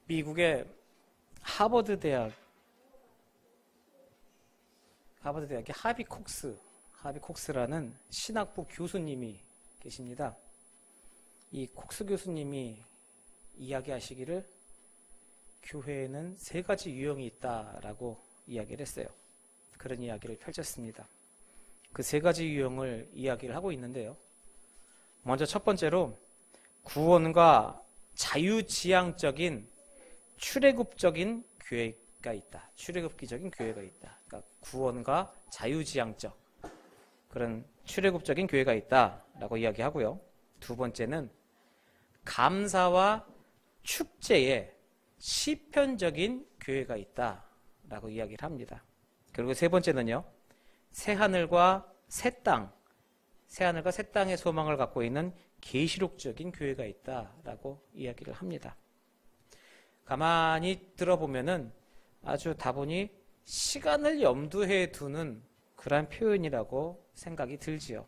미국의 하버드대학의 하비콕스라는 신학부 교수님이 계십니다. 이 콕스 교수님이 이야기하시기를 교회에는 3가지 유형이 있다라고 이야기를 했어요. 그런 이야기를 펼쳤습니다. 그 3가지 유형을 이야기를 하고 있는데요. 먼저 첫 번째로 구원과 자유지향적인 출애굽적인 교회가 있다. 출애굽기적인 교회가 있다. 그러니까 구원과 자유지향적 그런 출애굽적인 교회가 있다라고 이야기하고요. 두 번째는 감사와 축제의 시편적인 교회가 있다라고 이야기를 합니다. 그리고 세 번째는요. 새하늘과 새 땅의 소망을 갖고 있는 계시록적인 교회가 있다라고 이야기를 합니다. 가만히 들어보면은 아주 다분히 시간을 염두에 두는 그러한 표현이라고 생각이 들지요.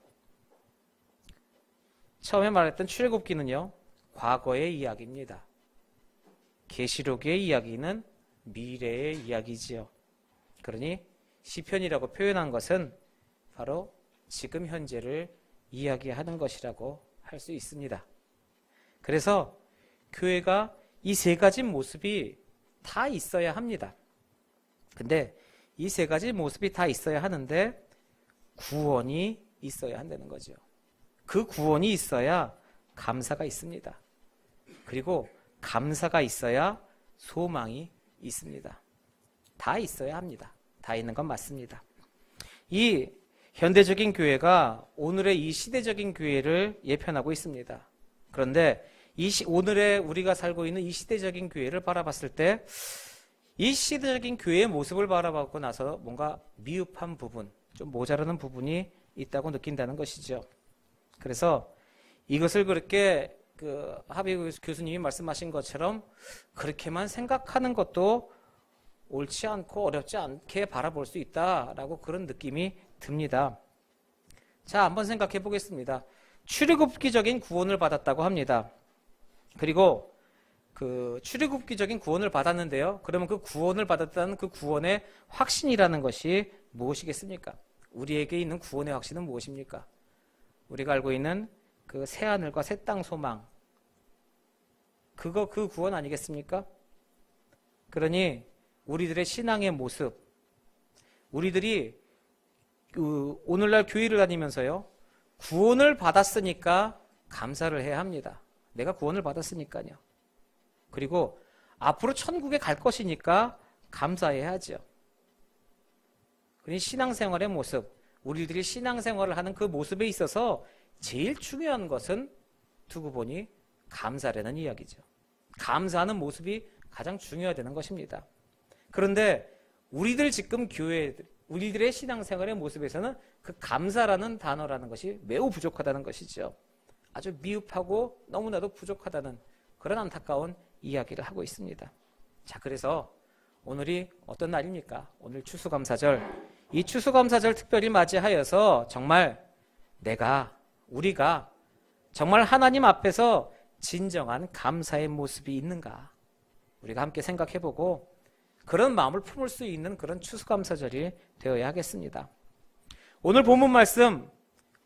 처음에 말했던 출애굽기는요. 과거의 이야기입니다. 계시록의 이야기는 미래의 이야기지요. 그러니 시편이라고 표현한 것은 바로 지금 현재를 이야기하는 것이라고 할 수 있습니다. 그래서 교회가 이 3가지 모습이 다 있어야 합니다. 근데 이 3가지 모습이 다 있어야 하는데 구원이 있어야 한다는 거죠. 그 구원이 있어야 감사가 있습니다. 그리고 감사가 있어야 소망이 있습니다. 다 있어야 합니다. 다 있는 건 맞습니다. 이 현대적인 교회가 오늘의 이 시대적인 교회를 예편하고 있습니다. 그런데 오늘의 우리가 살고 있는 이 시대적인 교회를 바라봤을 때 이 시대적인 교회의 모습을 바라보고 나서 뭔가 미흡한 부분, 좀 모자라는 부분이 있다고 느낀다는 것이죠. 그래서 이것을 그렇게 하비 교수님이 말씀하신 것처럼 그렇게만 생각하는 것도 옳지 않고 어렵지 않게 바라볼 수 있다라고 그런 느낌이 듭니다. 자, 한번 생각해 보겠습니다. 출애굽기적인 구원을 받았다고 합니다. 그리고 그 출애굽기적인 구원을 받았는데요. 그러면 그 구원을 받았다는 그 구원의 확신이라는 것이 무엇이겠습니까? 우리에게 있는 구원의 확신은 무엇입니까? 우리가 알고 있는 그 새하늘과 새 땅 소망, 그 구원 아니겠습니까? 그러니 우리들의 신앙의 모습, 우리들이 오늘날 교회를 다니면서요, 구원을 받았으니까 감사를 해야 합니다. 내가 구원을 받았으니까요. 그리고 앞으로 천국에 갈 것이니까 감사해야죠. 그러니 신앙생활의 모습, 우리들이 신앙생활을 하는 그 모습에 있어서 제일 중요한 것은 두고 보니 감사라는 이야기죠. 감사하는 모습이 가장 중요하다는 것입니다. 그런데 우리들 지금 우리들의 신앙생활의 모습에서는 그 감사라는 단어라는 것이 매우 부족하다는 것이죠. 아주 미흡하고 너무나도 부족하다는 그런 안타까운 이야기를 하고 있습니다. 자, 그래서 오늘이 어떤 날입니까? 오늘 추수감사절. 이 추수감사절 특별히 맞이하여서 정말 우리가 정말 하나님 앞에서 진정한 감사의 모습이 있는가? 우리가 함께 생각해보고 그런 마음을 품을 수 있는 그런 추수감사절이 되어야 하겠습니다. 오늘 본문 말씀,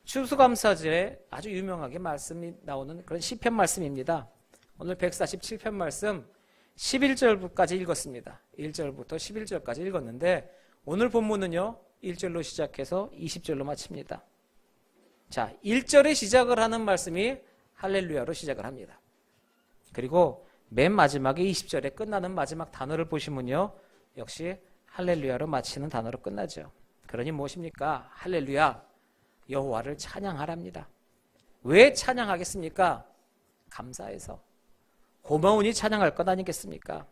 추수감사절에 아주 유명하게 말씀이 나오는 그런 시편 말씀입니다. 오늘 147편 말씀 11절까지 읽었습니다. 1절부터 11절까지 읽었는데 오늘 본문은요 1절로 시작해서 20절로 마칩니다. 자, 1절에 시작을 하는 말씀이 할렐루야로 시작을 합니다. 그리고 맨 마지막에 20절에 끝나는 마지막 단어를 보시면요 역시 할렐루야로 마치는 단어로 끝나죠. 그러니 무엇입니까? 할렐루야, 여호와를 찬양하랍니다. 왜 찬양하겠습니까? 감사해서. 고마우니 찬양할 것 아니겠습니까?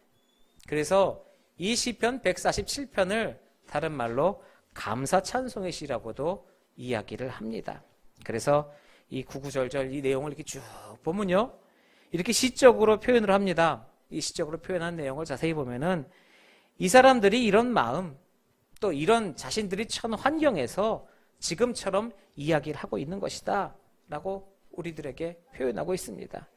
그래서 이 시편 147편을 다른 말로 감사 찬송의 시라고도 이야기를 합니다. 그래서 이 구구절절 이 내용을 이렇게 쭉 보면요 이렇게 시적으로 표현을 합니다. 이 시적으로 표현한 내용을 자세히 보면은 이 사람들이 이런 마음, 또 이런 자신들이 처한 환경에서 지금처럼 이야기를 하고 있는 것이다 라고 우리들에게 표현하고 있습니다.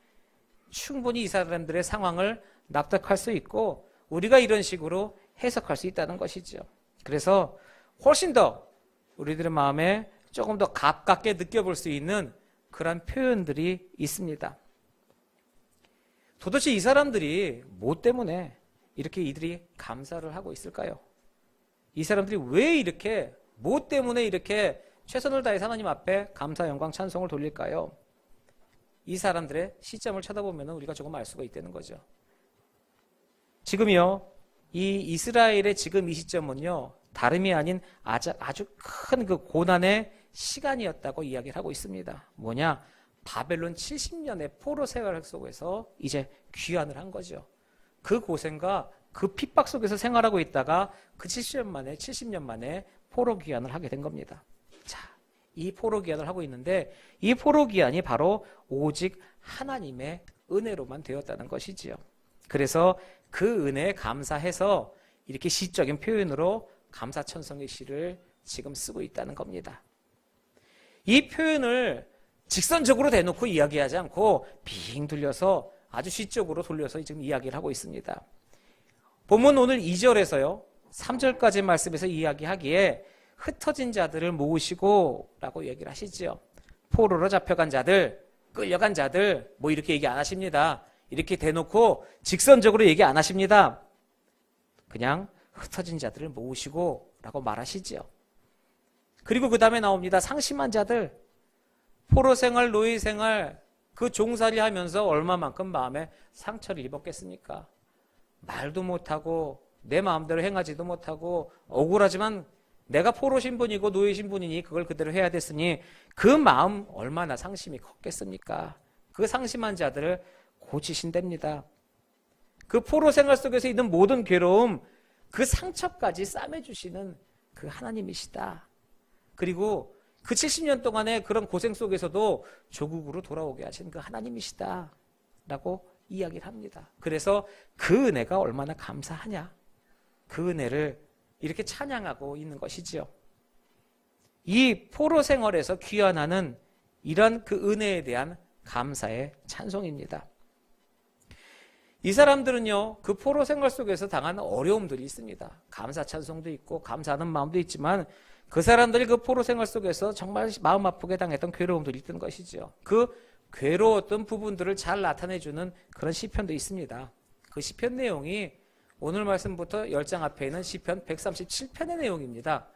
충분히 이 사람들의 상황을 납득할 수 있고 우리가 이런 식으로 해석할 수 있다는 것이죠. 그래서 훨씬 더 우리들의 마음에 조금 더 가깝게 느껴볼 수 있는 그런 표현들이 있습니다. 도대체 이 사람들이 뭐 때문에 이렇게 이들이 감사를 하고 있을까요? 이 사람들이 왜 이렇게 뭐 때문에 이렇게 최선을 다해서 하나님 앞에 감사, 영광, 찬송을 돌릴까요? 이 사람들의 시점을 쳐다보면 우리가 조금 알 수가 있다는 거죠. 지금요, 이 이스라엘의 지금 이 시점은요, 다름이 아닌 아주 큰 그 고난의 시간이었다고 이야기를 하고 있습니다. 뭐냐? 바벨론 70년의 포로 생활 속에서 이제 귀환을 한 거죠. 그 고생과 그 핍박 속에서 생활하고 있다가 그 70년 만에 포로 귀환을 하게 된 겁니다. 자, 이 포로 귀환을 하고 있는데 이 포로 귀환이 바로 오직 하나님의 은혜로만 되었다는 것이지요. 그래서 그 은혜에 감사해서 이렇게 시적인 표현으로 감사천성의 시를 지금 쓰고 있다는 겁니다. 이 표현을 직선적으로 대놓고 이야기하지 않고 빙 돌려서 아주 시적으로 돌려서 지금 이야기를 하고 있습니다. 본문 오늘 2절에서요 3절까지 말씀에서 이야기하기에 흩어진 자들을 모으시고 라고 얘기를 하시죠. 포로로 잡혀간 자들, 끌려간 자들 뭐 이렇게 얘기 안 하십니다. 이렇게 대놓고 직선적으로 얘기 안 하십니다. 그냥 흩어진 자들을 모으시고 라고 말하시죠. 그리고 그 다음에 나옵니다. 상심한 자들, 포로 생활, 노예 생활 그 종살이 하면서 얼마만큼 마음에 상처를 입었겠습니까? 말도 못하고 내 마음대로 행하지도 못하고 억울하지만 내가 포로 신분이고 노예 신분이니 그걸 그대로 해야 됐으니 그 마음 얼마나 상심이 컸겠습니까? 그 상심한 자들을 고치신답니다. 그 포로 생활 속에서 있는 모든 괴로움, 그 상처까지 싸매주시는 그 하나님이시다. 그리고 그 70년 동안의 그런 고생 속에서도 조국으로 돌아오게 하신 그 하나님이시다 라고 이야기를 합니다. 그래서 그 은혜가 얼마나 감사하냐, 그 은혜를 이렇게 찬양하고 있는 것이지요. 이 포로 생활에서 귀환하는 이런 그 은혜에 대한 감사의 찬송입니다. 이 사람들은요, 그 포로 생활 속에서 당한 어려움들이 있습니다. 감사 찬송도 있고 감사하는 마음도 있지만 그 사람들이 그 포로 생활 속에서 정말 마음 아프게 당했던 괴로움들이 있던 것이죠. 그 괴로웠던 부분들을 잘 나타내주는 그런 시편도 있습니다. 그 시편 내용이 오늘 말씀부터 10장 앞에 있는 시편 137편의 내용입니다.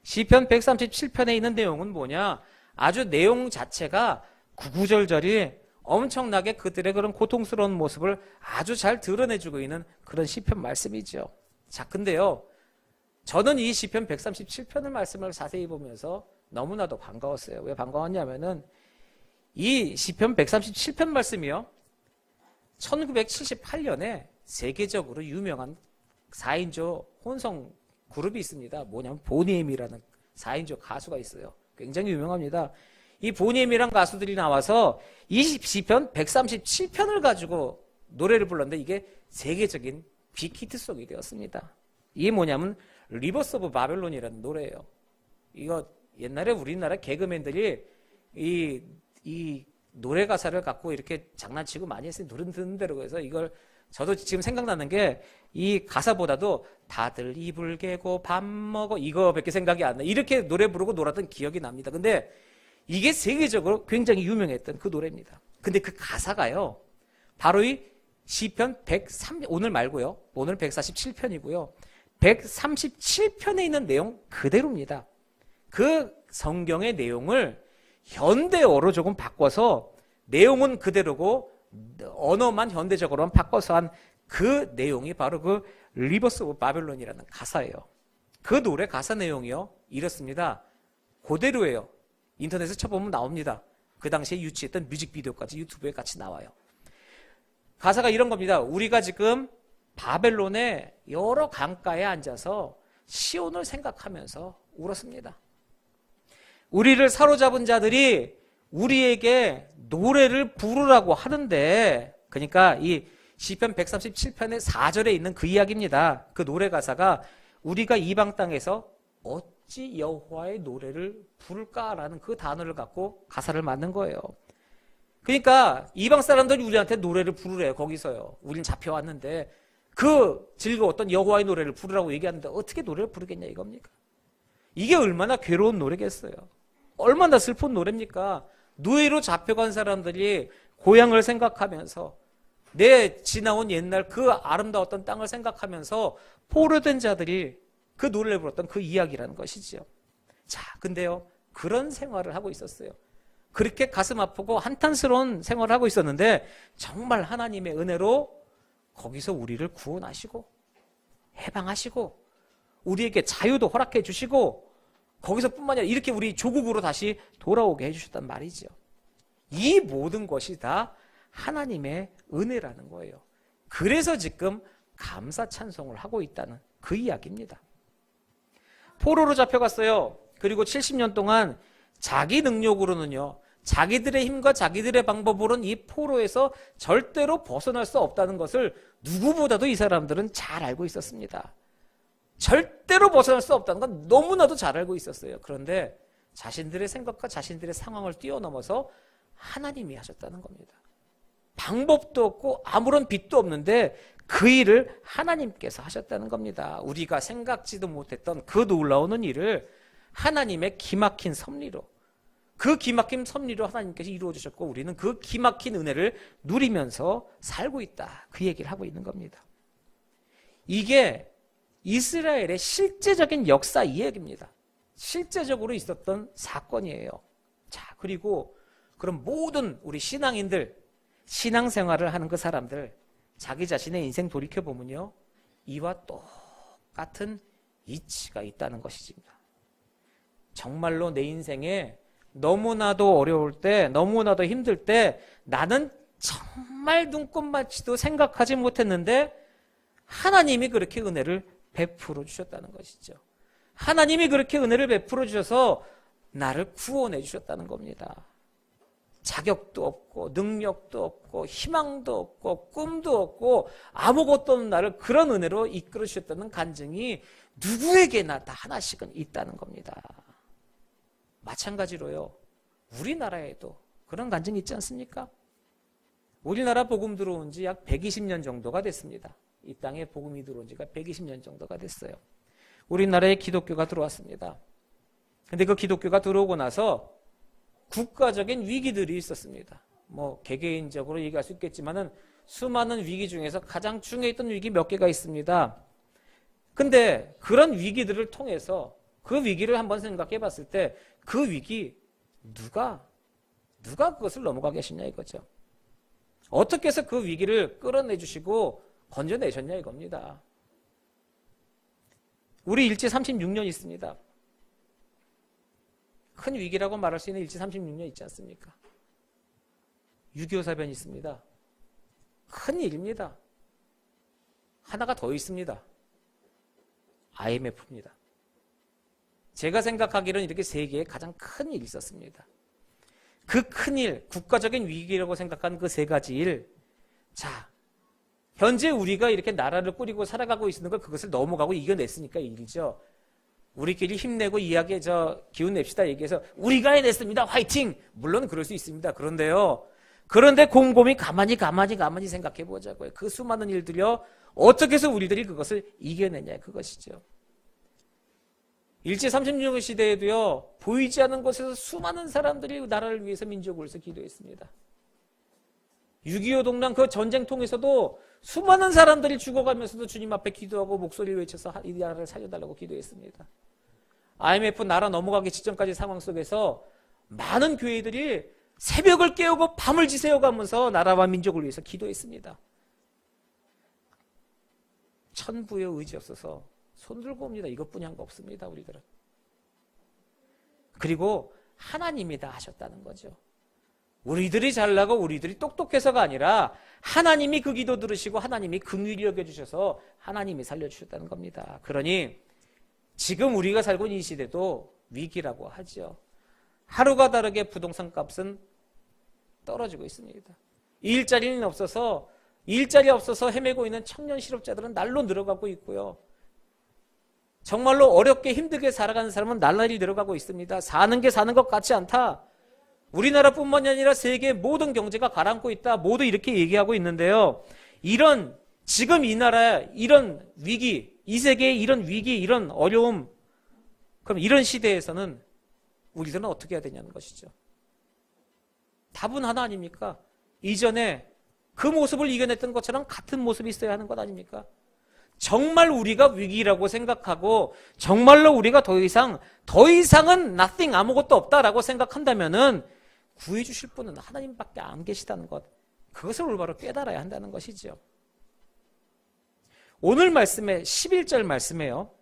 시편 137편에 있는 내용은 뭐냐? 아주 내용 자체가 구구절절이 엄청나게 그들의 그런 고통스러운 모습을 아주 잘 드러내주고 있는 그런 시편 말씀이죠. 자, 근데요, 저는 이 시편 137편의 말씀을 자세히 보면서 너무나도 반가웠어요. 왜 반가웠냐면은 이 시편 137편 말씀이요, 1978년에 세계적으로 유명한 4인조 혼성 그룹이 있습니다. 뭐냐면 보니엠이라는 4인조 가수가 있어요. 굉장히 유명합니다. 이 보니엠이란 가수들이 나와서 이 시편 137편을 가지고 노래를 불렀는데 이게 세계적인 빅히트송이 되었습니다. 이게 뭐냐면 리버스 오브 바벨론이라는 노래예요. 이거 옛날에 우리나라 개그맨들이 이 노래 가사를 갖고 이렇게 장난치고 많이 했어요. 노래 듣는 대로. 해서 이걸 저도 지금 생각나는 게 이 가사보다도 다들 이불 개고 밥 먹어 이거밖에 생각이 안 나. 이렇게 노래 부르고 놀았던 기억이 납니다. 근데 이게 세계적으로 굉장히 유명했던 그 노래입니다. 근데 그 가사가요, 바로 이 시편 103, 오늘 말고요, 오늘 147편이고요 137편에 있는 내용 그대로입니다. 그 성경의 내용을 현대어로 조금 바꿔서 내용은 그대로고 언어만 현대적으로만 바꿔서 한 그 내용이 바로 그 리버스 오브 바벨론이라는 가사예요. 그 노래 가사 내용이요, 이렇습니다. 그대로예요. 인터넷에 쳐보면 나옵니다. 그 당시에 유치했던 뮤직비디오까지 유튜브에 같이 나와요. 가사가 이런 겁니다. 우리가 지금 바벨론의 여러 강가에 앉아서 시온을 생각하면서 울었습니다. 우리를 사로잡은 자들이 우리에게 노래를 부르라고 하는데, 그러니까 이 시편 137편의 4절에 있는 그 이야기입니다. 그 노래 가사가 우리가 이방 땅에서 어찌 여호와의 노래를 부를까라는 그 단어를 갖고 가사를 만든 거예요. 그러니까 이방 사람들이 우리한테 노래를 부르래요. 거기서요. 우린 잡혀왔는데 그 즐거웠던 여호와의 노래를 부르라고 얘기하는데 어떻게 노래를 부르겠냐 이겁니까? 이게 얼마나 괴로운 노래겠어요. 얼마나 슬픈 노래입니까? 노예로 잡혀간 사람들이 고향을 생각하면서 내 지나온 옛날 그 아름다웠던 땅을 생각하면서 포로된 자들이 그 노래를 불렀던 그 이야기라는 것이죠. 자, 근데요, 그런 생활을 하고 있었어요. 그렇게 가슴 아프고 한탄스러운 생활을 하고 있었는데 정말 하나님의 은혜로 거기서 우리를 구원하시고 해방하시고 우리에게 자유도 허락해 주시고 거기서뿐만 아니라 이렇게 우리 조국으로 다시 돌아오게 해주셨단 말이죠. 이 모든 것이 다 하나님의 은혜라는 거예요. 그래서 지금 감사 찬송을 하고 있다는 그 이야기입니다. 포로로 잡혀갔어요. 그리고 70년 동안 자기 능력으로는요, 자기들의 힘과 자기들의 방법으로는 이 포로에서 절대로 벗어날 수 없다는 것을 누구보다도 이 사람들은 잘 알고 있었습니다. 절대로 벗어날 수 없다는 건 너무나도 잘 알고 있었어요. 그런데 자신들의 생각과 자신들의 상황을 뛰어넘어서 하나님이 하셨다는 겁니다. 방법도 없고 아무런 빚도 없는데 그 일을 하나님께서 하셨다는 겁니다. 우리가 생각지도 못했던 그 놀라운 일을 하나님의 기막힌 섭리로, 그 기막힌 섭리로 하나님께서 이루어 주셨고 우리는 그 기막힌 은혜를 누리면서 살고 있다. 그 얘기를 하고 있는 겁니다. 이게 이스라엘의 실제적인 역사 이야기입니다. 실제적으로 있었던 사건이에요. 자, 그리고 그럼 모든 우리 신앙인들, 신앙생활을 하는 그 사람들, 자기 자신의 인생 돌이켜보면요, 이와 똑같은 이치가 있다는 것이집니다. 정말로 내 인생에 너무나도 어려울 때, 너무나도 힘들 때 나는 정말 눈꼽만치도 생각하지 못했는데 하나님이 그렇게 은혜를 베풀어 주셨다는 것이죠. 하나님이 그렇게 은혜를 베풀어 주셔서 나를 구원해 주셨다는 겁니다. 자격도 없고 능력도 없고 희망도 없고 꿈도 없고 아무것도 없는 나를 그런 은혜로 이끌어 주셨다는 간증이 누구에게나 다 하나씩은 있다는 겁니다. 마찬가지로요, 우리나라에도 그런 간증이 있지 않습니까? 우리나라 복음 들어온 지 약 120년 정도가 됐습니다. 이 땅에 복음이 들어온 지가 120년 정도가 됐어요. 우리나라에 기독교가 들어왔습니다. 근데 그 기독교가 들어오고 나서 국가적인 위기들이 있었습니다. 뭐 개개인적으로 얘기할 수 있겠지만은 수많은 위기 중에서 가장 중요해 있던 위기 몇 개가 있습니다. 근데 그런 위기들을 통해서 그 위기를 한번 생각해 봤을 때 그 위기 누가 그것을 넘어가게 하셨냐 이거죠. 어떻게 해서 그 위기를 끌어내 주시고 건져내셨냐 이겁니다. 우리 일제 36년 있습니다. 큰 위기라고 말할 수 있는 일제 36년 있지 않습니까? 6.25 사변이 있습니다. 큰 일입니다. 하나가 더 있습니다. IMF입니다. 제가 생각하기로는 이렇게 세계에 가장 큰 일이 있었습니다. 그 큰 일, 국가적인 위기라고 생각하는 그 세 가지 일. 자, 현재 우리가 이렇게 나라를 꾸리고 살아가고 있는 걸 그것을 넘어가고 이겨냈으니까 일이죠. 우리끼리 힘내고 이야기 기운 냅시다 얘기해서 우리가 해냈습니다. 화이팅! 물론 그럴 수 있습니다. 그런데 곰곰이 가만히 생각해 보자고요. 그 수많은 일들이요, 어떻게 해서 우리들이 그것을 이겨내냐 그것이죠. 일제 36년 시대에도요, 보이지 않는 곳에서 수많은 사람들이 나라를 위해서 민족을 위해서 기도했습니다. 6.25 동란 그 전쟁통에서도 수많은 사람들이 죽어가면서도 주님 앞에 기도하고 목소리를 외쳐서 이 나라를 살려달라고 기도했습니다. IMF 나라 넘어가기 직전까지 상황 속에서 많은 교회들이 새벽을 깨우고 밤을 지새워가면서 나라와 민족을 위해서 기도했습니다. 천부의 의지 없어서 손 들고 옵니다. 이것뿐이 한 거 없습니다. 우리들은. 그리고 하나님이 다 하셨다는 거죠. 우리들이 잘나고 우리들이 똑똑해서가 아니라 하나님이 그 기도 들으시고 하나님이 긍휼히 여겨주셔서 하나님이 살려주셨다는 겁니다. 그러니 지금 우리가 살고 있는 이 시대도 위기라고 하죠. 하루가 다르게 부동산 값은 떨어지고 있습니다. 일자리 없어서 헤매고 있는 청년 실업자들은 날로 늘어가고 있고요. 정말로 어렵게 힘들게 살아가는 사람은 날날이 늘어가고 있습니다. 사는 게 사는 것 같지 않다. 우리나라뿐만이 아니라 세계 모든 경제가 가라앉고 있다. 모두 이렇게 얘기하고 있는데요. 지금 이 나라 이런 위기, 이 세계의 이런 위기, 이런 어려움, 그럼 이런 시대에서는 우리들은 어떻게 해야 되냐는 것이죠. 답은 하나 아닙니까? 이전에 그 모습을 이겨냈던 것처럼 같은 모습이 있어야 하는 것 아닙니까? 정말 우리가 위기라고 생각하고 정말로 우리가 더 이상은 nothing, 아무것도 없다라고 생각한다면은 구해주실 분은 하나님밖에 안 계시다는 것, 그것을 올바로 깨달아야 한다는 것이죠. 오늘 말씀에 11절 말씀에요.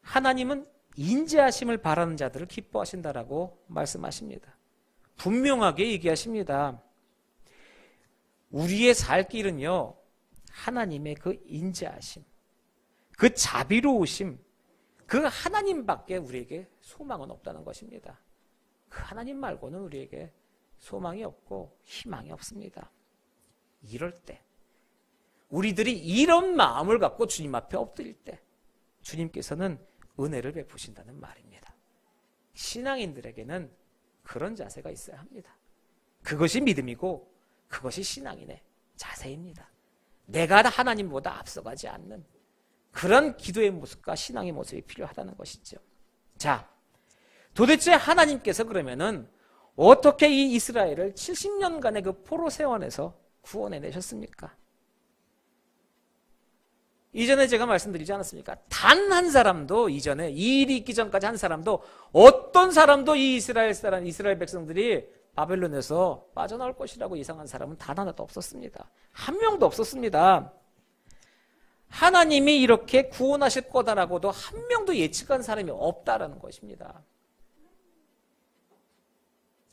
하나님은 인자하심을 바라는 자들을 기뻐하신다라고 말씀하십니다. 분명하게 얘기하십니다. 우리의 살 길은요, 하나님의 그 인자하심, 그 자비로우심, 그 하나님밖에 우리에게 소망은 없다는 것입니다. 그 하나님 말고는 우리에게 소망이 없고 희망이 없습니다. 이럴 때 우리들이 이런 마음을 갖고 주님 앞에 엎드릴 때 주님께서는 은혜를 베푸신다는 말입니다. 신앙인들에게는 그런 자세가 있어야 합니다. 그것이 믿음이고 그것이 신앙인의 자세입니다. 내가 하나님보다 앞서가지 않는 그런 기도의 모습과 신앙의 모습이 필요하다는 것이죠. 자, 도대체 하나님께서 그러면은 어떻게 이 이스라엘을 70년간의 그 포로 세원에서 구원해내셨습니까? 이전에 제가 말씀드리지 않았습니까? 단 한 사람도, 이전에 이 일이 있기 전까지 한 사람도, 어떤 사람도 이 이스라엘 백성들이 바벨론에서 빠져나올 것이라고 예상한 사람은 단 하나도 없었습니다. 한 명도 없었습니다. 하나님이 이렇게 구원하실 거다라고도 한 명도 예측한 사람이 없다라는 것입니다.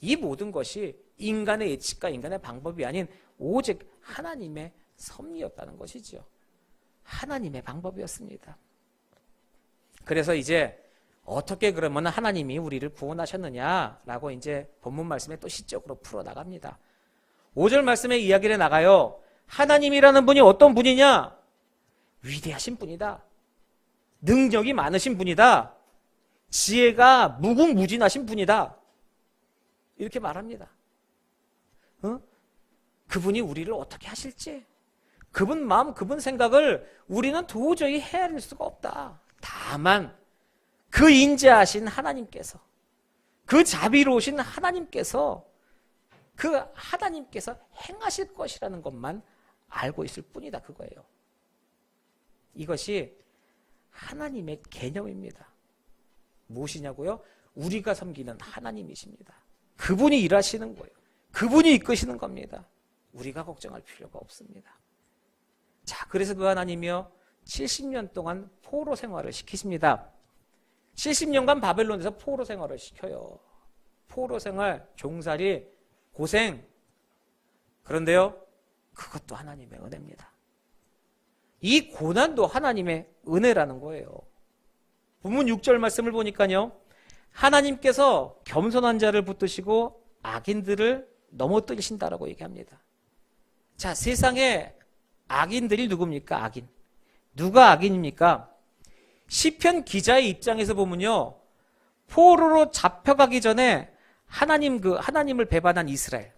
이 모든 것이 인간의 예측과 인간의 방법이 아닌 오직 하나님의 섭리였다는 것이죠. 하나님의 방법이었습니다. 그래서 이제 어떻게 그러면 하나님이 우리를 구원하셨느냐라고 이제 본문 말씀에 또 시적으로 풀어나갑니다. 5절 말씀에 이야기를 나가요. 하나님이라는 분이 어떤 분이냐? 위대하신 분이다. 능력이 많으신 분이다. 지혜가 무궁무진하신 분이다. 이렇게 말합니다. 그분이 우리를 어떻게 하실지, 그분 마음, 그분 생각을 우리는 도저히 헤아릴 수가 없다. 다만 그 인자하신 하나님께서, 그 자비로우신 하나님께서, 그 하나님께서 행하실 것이라는 것만 알고 있을 뿐이다, 그거예요. 이것이 하나님의 개념입니다. 무엇이냐고요? 우리가 섬기는 하나님이십니다. 그분이 일하시는 거예요. 그분이 이끄시는 겁니다. 우리가 걱정할 필요가 없습니다. 자, 그래서 그 하나님이요 70년 동안 포로 생활을 시키십니다. 70년간 바벨론에서 포로 생활을 시켜요. 포로 생활, 종살이, 고생. 그런데요, 그것도 하나님의 은혜입니다. 이 고난도 하나님의 은혜라는 거예요. 본문 6절 말씀을 보니까요, 하나님께서 겸손한 자를 붙드시고 악인들을 넘어뜨리신다라고 얘기합니다. 자, 세상에 악인들이 누굽니까? 악인. 누가 악인입니까? 시편 기자의 입장에서 보면요, 포로로 잡혀가기 전에 하나님을 배반한 이스라엘,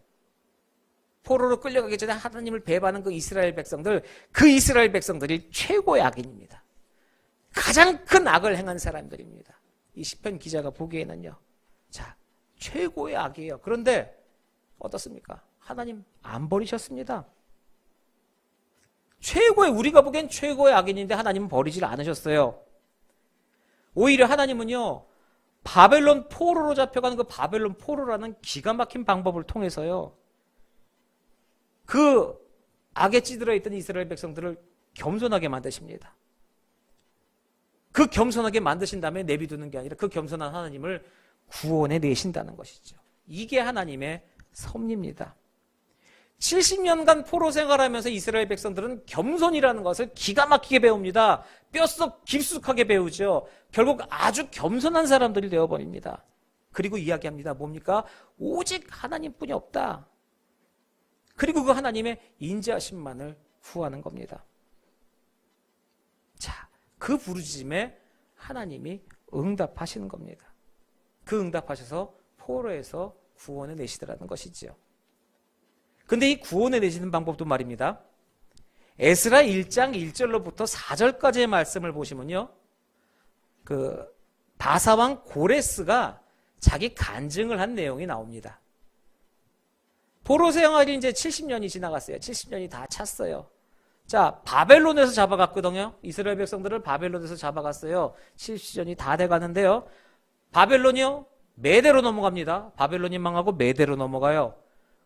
포로로 끌려가기 전에 하나님을 배반한 그 이스라엘 백성들이 최고의 악인입니다. 가장 큰 악을 행한 사람들입니다. 이 시편 기자가 보기에는요, 자, 최고의 악이에요. 그런데 어떻습니까? 하나님 안 버리셨습니다. 우리가 보기엔 최고의 악인인데 하나님은 버리질 않으셨어요. 오히려 하나님은요, 바벨론 포로로 잡혀가는 그 바벨론 포로라는 기가 막힌 방법을 통해서요, 그 악에 찌들어 있던 이스라엘 백성들을 겸손하게 만드십니다. 그 겸손하게 만드신 다음에 내비두는 게 아니라 그 겸손한 하나님을 구원해 내신다는 것이죠. 이게 하나님의 섭리입니다. 70년간 포로 생활하면서 이스라엘 백성들은 겸손이라는 것을 기가 막히게 배웁니다. 뼛속 깊숙하게 배우죠. 결국 아주 겸손한 사람들이 되어버립니다. 그리고 이야기합니다. 뭡니까? 오직 하나님뿐이 없다. 그리고 그 하나님의 인자하심만을 구하는 겁니다. 자, 그 부르짖음에 하나님이 응답하시는 겁니다. 그 응답하셔서 포로에서 구원해 내시더라는 것이지요. 근데 이 구원해 내시는 방법도 말입니다. 에스라 1장 1절로부터 4절까지의 말씀을 보시면요. 그 바사왕 고레스가 자기 간증을 한 내용이 나옵니다. 포로 생활이 이제 70년이 지나갔어요. 70년이 다 찼어요. 자, 바벨론에서 잡아갔거든요. 이스라엘 백성들을 바벨론에서 잡아갔어요. 70년이 다 돼가는데요. 바벨론이요, 메대로 넘어갑니다. 바벨론이 망하고 메대로 넘어가요.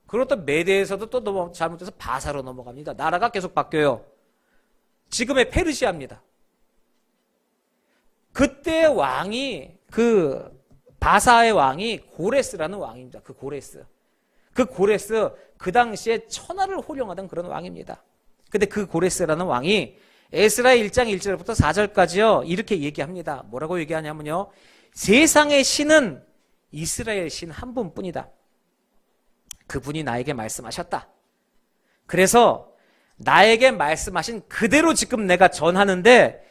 그리고 또 메대에서도 또 잘못해서 바사로 넘어갑니다. 나라가 계속 바뀌어요. 지금의 페르시아입니다. 그때 왕이, 그 바사의 왕이 고레스라는 왕입니다. 그 고레스, 그 당시에 천하를 호령하던 그런 왕입니다. 근데 그 고레스라는 왕이 에스라 1장 1절부터 4절까지요, 이렇게 얘기합니다. 뭐라고 얘기하냐면요. 세상의 신은 이스라엘 신 한 분뿐이다. 그분이 나에게 말씀하셨다. 그래서 나에게 말씀하신 그대로 지금 내가 전하는데,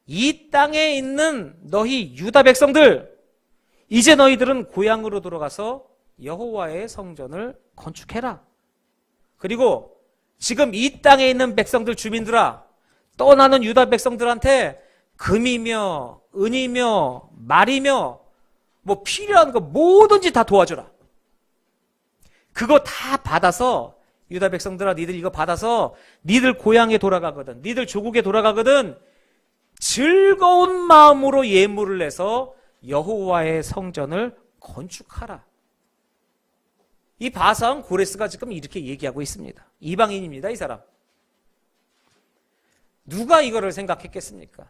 이 땅에 있는 너희 유다 백성들, 이제 너희들은 고향으로 돌아가서 여호와의 성전을 건축해라. 그리고 지금 이 땅에 있는 백성들, 주민들아, 떠나는 유다 백성들한테 금이며 은이며 말이며 뭐 필요한 거 뭐든지 다 도와줘라. 그거 다 받아서, 유다 백성들아, 니들 이거 받아서 니들 고향에 돌아가거든, 니들 조국에 돌아가거든 즐거운 마음으로 예물을 내서 여호와의 성전을 건축하라. 이 바사왕 고레스가 지금 이렇게 얘기하고 있습니다. 이방인입니다, 이 사람. 누가 이거를 생각했겠습니까?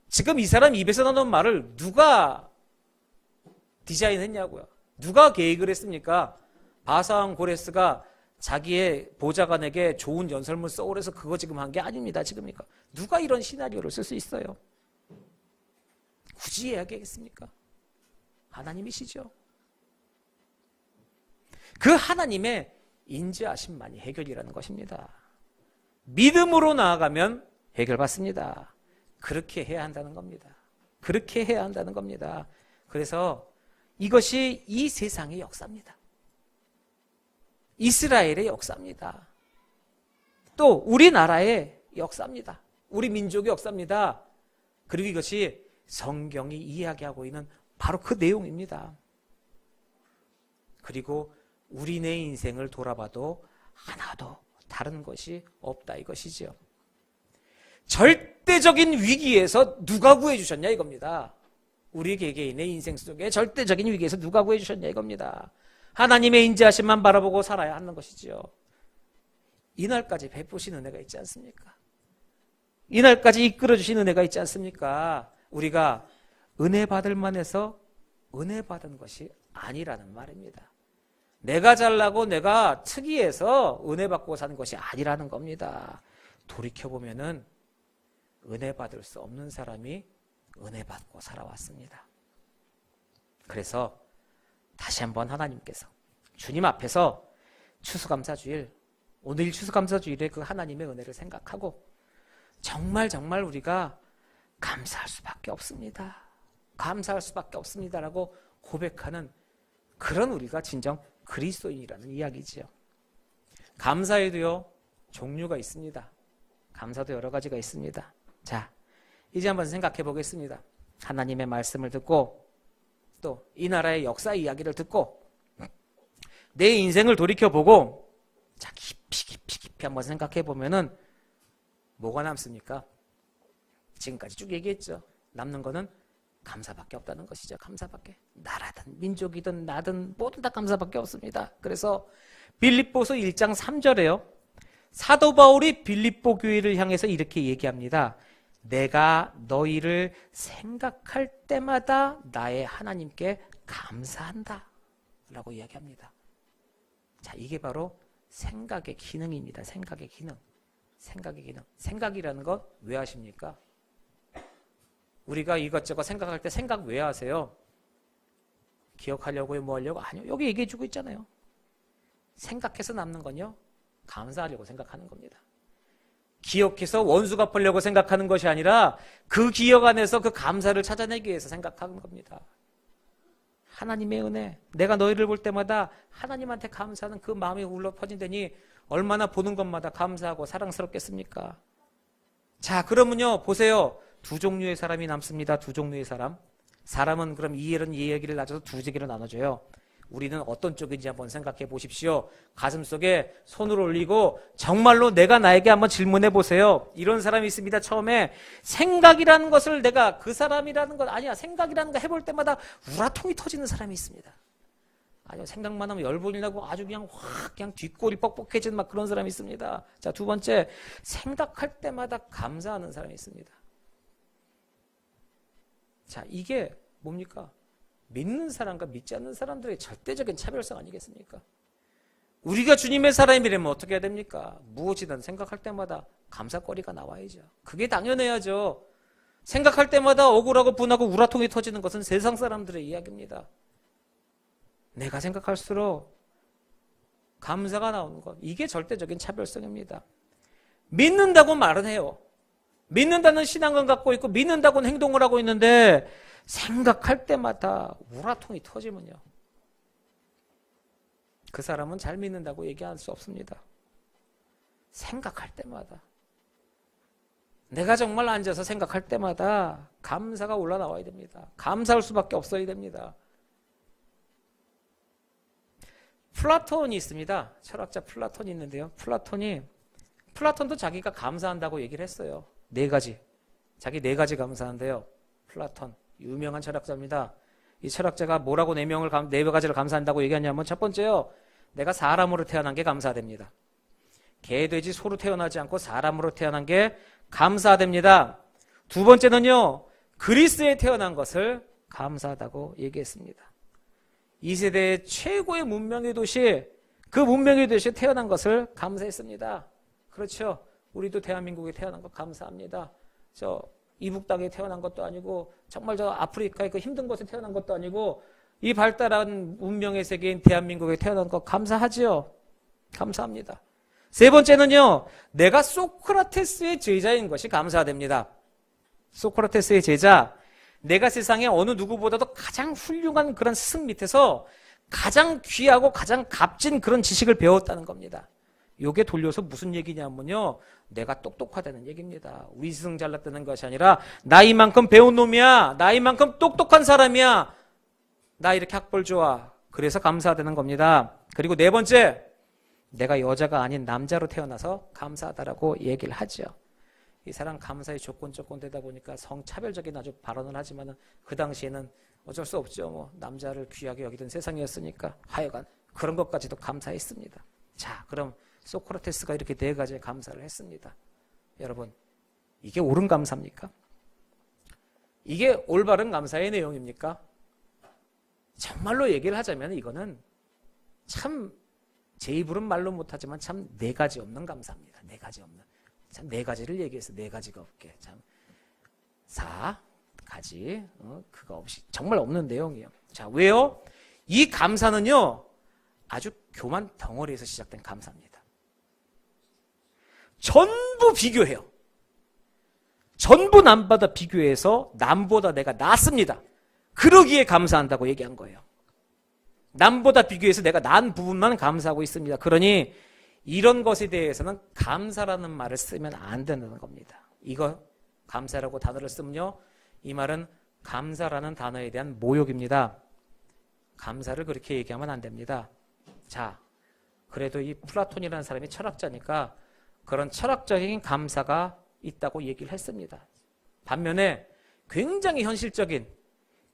지금 이 사람 입에서 나오는 말을 누가 디자인했냐고요. 누가 계획을 했습니까? 바사왕 고레스가 자기의 보좌관에게 좋은 연설문 써오래서 그거 지금 한 게 아닙니다. 지금이니까. 누가 이런 시나리오를 쓸 수 있어요? 굳이 이야기하겠습니까? 하나님이시죠. 그 하나님의 인지하심만이 해결이라는 것입니다. 믿음으로 나아가면 해결받습니다. 그렇게 해야 한다는 겁니다. 그렇게 해야 한다는 겁니다. 그래서 이것이 이 세상의 역사입니다. 이스라엘의 역사입니다. 또 우리나라의 역사입니다. 우리 민족의 역사입니다. 그리고 이것이 성경이 이야기하고 있는 바로 그 내용입니다. 그리고 우리네 인생을 돌아봐도 하나도 다른 것이 없다, 이것이죠. 절대적인 위기에서 누가 구해주셨냐, 이겁니다. 우리 개개인의 인생 속에 절대적인 위기에서 누가 구해주셨냐, 이겁니다. 하나님의 인자하심만 바라보고 살아야 하는 것이죠. 이날까지 베푸신 은혜가 있지 않습니까? 이날까지 이끌어주신 은혜가 있지 않습니까? 우리가 은혜 받을 만해서 은혜 받은 것이 아니라는 말입니다. 내가 잘나고 내가 특이해서 은혜 받고 사는 것이 아니라는 겁니다. 돌이켜보면은 은혜 받을 수 없는 사람이 은혜 받고 살아왔습니다. 그래서 다시 한번 하나님께서 주님 앞에서 추수감사주일, 오늘 추수감사주일에 그 하나님의 은혜를 생각하고 정말 우리가 감사할 수밖에 없습니다. 감사할 수밖에 없습니다라고 고백하는 그런 우리가 진정 그리스도인이라는 이야기지요. 감사에도요, 종류가 있습니다. 감사도 여러 가지가 있습니다. 자, 이제 한번 생각해 보겠습니다. 하나님의 말씀을 듣고 또 이 나라의 역사 이야기를 듣고 내 인생을 돌이켜보고, 자, 깊이 한번 생각해 보면은 뭐가 남습니까? 지금까지 쭉 얘기했죠. 남는 거는 감사밖에 없다는 것이죠. 감사밖에. 나라든 민족이든 나든 모두 다 감사밖에 없습니다. 그래서 빌립보서 1장 3절에요. 사도 바울이 빌립보 교회를 향해서 이렇게 얘기합니다. 내가 너희를 생각할 때마다 나의 하나님께 감사한다 라고 이야기합니다. 자, 이게 바로 생각의 기능입니다. 생각의 기능. 생각의 기능. 생각이라는 것 왜 하십니까? 우리가 이것저것 생각할 때 생각 왜 하세요? 기억하려고요? 뭐 하려고? 아니요. 여기 얘기해 주고 있잖아요. 생각해서 남는 건요, 감사하려고 생각하는 겁니다. 기억해서 원수 갚으려고 생각하는 것이 아니라 그 기억 안에서 그 감사를 찾아내기 위해서 생각하는 겁니다. 하나님의 은혜. 내가 너희를 볼 때마다 하나님한테 감사하는 그 마음이 울려 퍼진다니 얼마나 보는 것마다 감사하고 사랑스럽겠습니까? 자, 그러면요, 보세요. 두 종류의 사람이 남습니다. 두 종류의 사람. 사람은 그럼 이런 이야기를 나눠서 두 개로 나눠줘요. 우리는 어떤 쪽인지 한번 생각해 보십시오. 가슴속에 손을 올리고 정말로 내가 나에게 한번 질문해 보세요. 이런 사람이 있습니다. 처음에 생각이라는 것을 내가 그 사람이라는 것 아니야. 생각이라는 거 해볼 때마다 우라통이 터지는 사람이 있습니다. 아니요, 생각만 하면 열불이 나고 아주 그냥 확 그냥 뒷골이 뻑뻑해지는 막 그런 사람이 있습니다. 자, 두 번째, 생각할 때마다 감사하는 사람이 있습니다. 자, 이게 뭡니까? 믿는 사람과 믿지 않는 사람들의 절대적인 차별성 아니겠습니까? 우리가 주님의 사람이라면 어떻게 해야 됩니까? 무엇이든 생각할 때마다 감사거리가 나와야죠. 그게 당연해야죠. 생각할 때마다 억울하고 분하고 우라통이 터지는 것은 세상 사람들의 이야기입니다. 내가 생각할수록 감사가 나오는 것, 이게 절대적인 차별성입니다. 믿는다고 말은 해요. 믿는다는 신앙은 갖고 있고 믿는다고는 행동을 하고 있는데 생각할 때마다 우라통이 터지면요, 그 사람은 잘 믿는다고 얘기할 수 없습니다. 생각할 때마다, 내가 정말 앉아서 생각할 때마다 감사가 올라나와야 됩니다. 감사할 수밖에 없어야 됩니다. 플라톤이 있습니다. 철학자 플라톤이 있는데요. 플라톤도 자기가 감사한다고 얘기를 했어요. 네 가지. 자기 네 가지 감사한데요. 플라톤, 유명한 철학자입니다. 이 철학자가 뭐라고 네 가지를 감사한다고 얘기하냐면, 첫 번째요, 내가 사람으로 태어난 게 감사됩니다. 개, 돼지, 소로 태어나지 않고 사람으로 태어난 게 감사됩니다. 두 번째는요, 그리스에 태어난 것을 감사하다고 얘기했습니다. 이 세대의 최고의 문명의 도시, 그 문명의 도시에 태어난 것을 감사했습니다. 그렇죠. 우리도 대한민국에 태어난 거 감사합니다. 저 이북 땅에 태어난 것도 아니고 정말 저 아프리카의 그 힘든 곳에 태어난 것도 아니고 이 발달한 문명의 세계인 대한민국에 태어난 거 감사하지요. 감사합니다. 세 번째는요, 내가 소크라테스의 제자인 것이 감사됩니다. 소크라테스의 제자, 내가 세상에 어느 누구보다도 가장 훌륭한 그런 스승 밑에서 가장 귀하고 가장 값진 그런 지식을 배웠다는 겁니다. 요게 돌려서 무슨 얘기냐면요, 내가 똑똑하다는 얘기입니다. 우리 스승 잘났다는 것이 아니라 나이만큼 배운 놈이야, 나이만큼 똑똑한 사람이야, 나 이렇게 학벌 좋아, 그래서 감사하다는 겁니다. 그리고 네 번째, 내가 여자가 아닌 남자로 태어나서 감사하다라고 얘기를 하죠. 이 사람 감사의 조건 되다 보니까 성차별적인 아주 발언을 하지만 그 당시에는 어쩔 수 없죠. 뭐 남자를 귀하게 여기던 세상이었으니까 하여간 그런 것까지도 감사했습니다. 자, 그럼 소크라테스가 이렇게 네 가지의 감사를 했습니다. 여러분, 이게 옳은 감사입니까? 이게 올바른 감사의 내용입니까? 정말로 얘기를 하자면 이거는 참 제 입으로는 말로 못하지만 참 네 가지 없는 감사입니다. 네 가지 없는. 참 네 가지를 얘기해서 네 가지가 없게. 참 4가지 그거 없이 정말 없는 내용이에요. 자, 왜요? 이 감사는요, 아주 교만 덩어리에서 시작된 감사입니다. 전부 비교해요. 전부 남보다 비교해서 남보다 내가 낫습니다. 그러기에 감사한다고 얘기한 거예요. 남보다 비교해서 내가 나은 부분만 감사하고 있습니다. 그러니 이런 것에 대해서는 감사라는 말을 쓰면 안 된다는 겁니다. 이거 감사라고 단어를 쓰면요, 이 말은 감사라는 단어에 대한 모욕입니다. 감사를 그렇게 얘기하면 안 됩니다. 자, 그래도 이 플라톤이라는 사람이 철학자니까 그런 철학적인 감사가 있다고 얘기를 했습니다. 반면에 굉장히 현실적인,